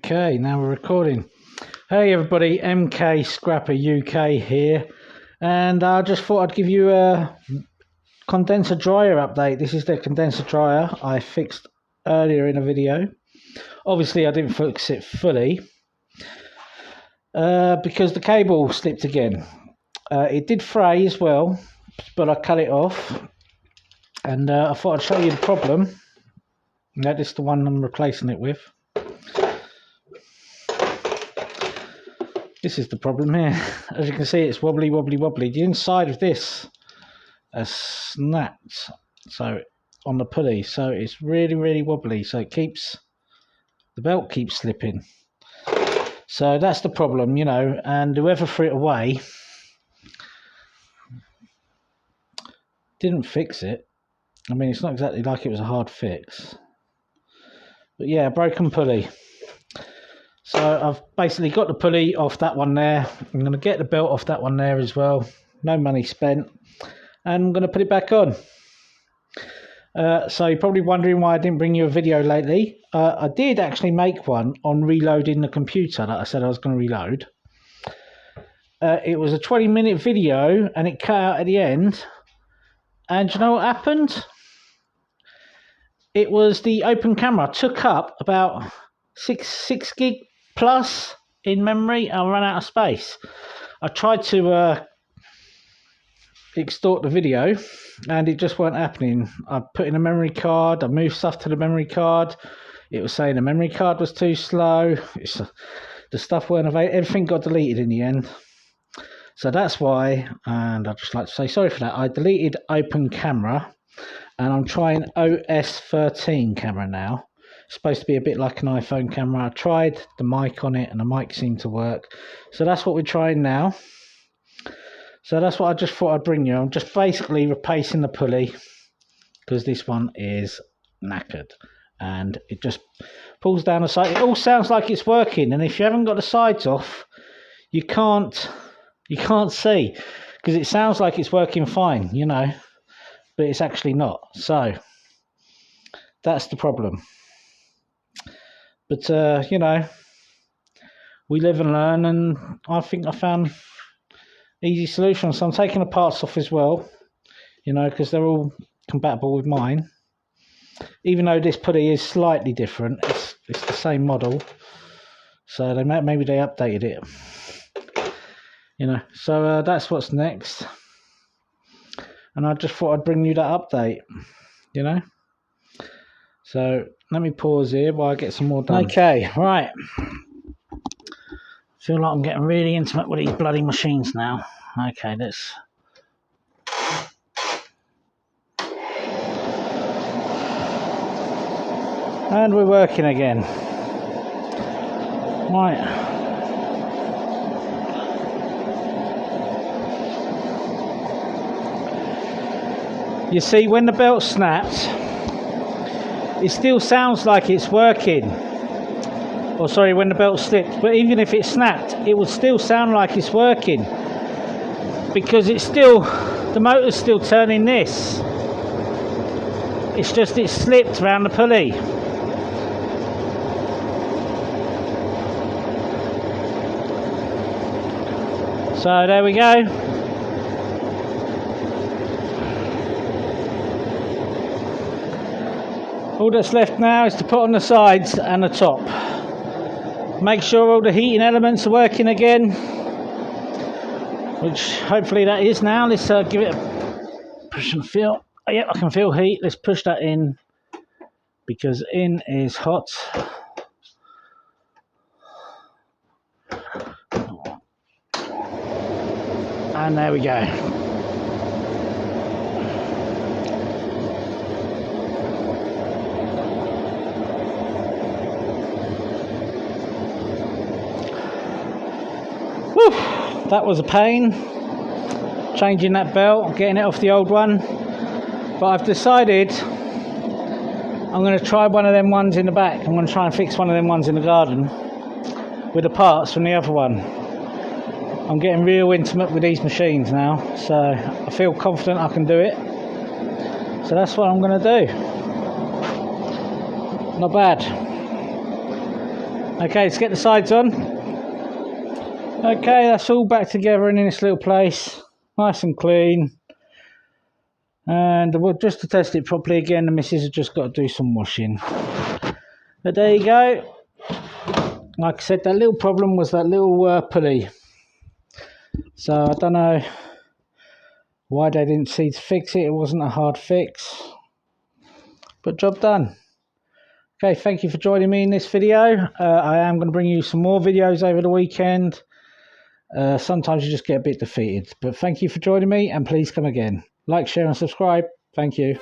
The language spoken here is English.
Okay, now we're recording. Hey everybody, MK Scrapper UK here, and I just thought I'd give you a condenser dryer update. This is the condenser dryer I fixed earlier in a video. Obviously I didn't fix it fully because the cable slipped again. It did fray as well, but I cut it off, and I thought I'd show you the problem. That is the one I'm replacing it with. This is the problem here. As you can see, it's wobbly. The inside of this has snapped, so on the pulley, so it's really wobbly. So it keeps, the belt keeps slipping. So that's the problem, you know. And whoever threw it away didn't fix it. I mean, it's not exactly like it was a hard fix, but yeah, broken pulley. So I've basically got the pulley off that one there. I'm going to get the belt off that one there as well. No money spent. And I'm going to put it back on. So you're probably wondering why I didn't bring you a video lately. I did actually make one on reloading the computer that I said I was going to reload. It was a 20-minute video and it cut out at the end. And you know what happened? It was the open camera took up about 6 gig plus in memory. I ran out of space. I tried to extort the video and it just weren't happening. I put in a memory card, I moved stuff to the memory card. It was saying the memory card was too slow. The stuff weren't available. Everything got deleted in the end. So that's why, and I'd just like to say sorry for that. I deleted open camera and I'm trying OS 13 camera now. Supposed to be a bit like an iPhone camera. I tried the mic on it and the mic seemed to work, so that's what we're trying now. So that's what I just thought I'd bring you. I'm just basically replacing the pulley because this one is knackered and it just pulls down the side. It all sounds like it's working, and if you haven't got the sides off, you can't see, because it sounds like it's working fine, you know, but it's actually not. So that's the problem. But, you know, we live and learn, and I think I found easy solutions. So I'm taking the parts off as well, you know, because they're all compatible with mine. Even though this pulley is slightly different, it's the same model. So maybe they updated it, you know. So that's what's next. And I just thought I'd bring you that update, you know. So let me pause here while I get some more done. Okay, right. Feel like I'm getting really intimate with these bloody machines now. Okay, let's... And we're working again. Right. You see, when the belt snaps, it still sounds like it's working. Or sorry, when the belt slipped. But even if it snapped, it would still sound like it's working, because it's still, the motor's still turning this. It's just it slipped around the pulley. So there we go. All that's left now is to put on the sides and the top. Make sure all the heating elements are working again, which hopefully that is now. Let's give it a push and feel. Oh, yeah, I can feel heat. Let's push that in, because in is hot. And there we go. Whew, that was a pain, changing that belt, getting it off the old one. But I've decided I'm going to try one of them ones in the back. I'm going to try and fix one of them ones in the garden with the parts from the other one. I'm getting real intimate with these machines now, so I feel confident I can do it. So that's what I'm going to do. Not bad. Okay, let's get the sides on. Okay, that's all back together and in its little place, nice and clean. And just to test it properly again, the missus has just got to do some washing. But there you go. Like I said, that little problem was that little pulley. So I don't know why they didn't see to fix it. It wasn't a hard fix, but job done. Okay, thank you for joining me in this video. I am going to bring you some more videos over the weekend. Sometimes you just get a bit defeated, but thank you for joining me, and please come again. Like, share and subscribe. Thank you.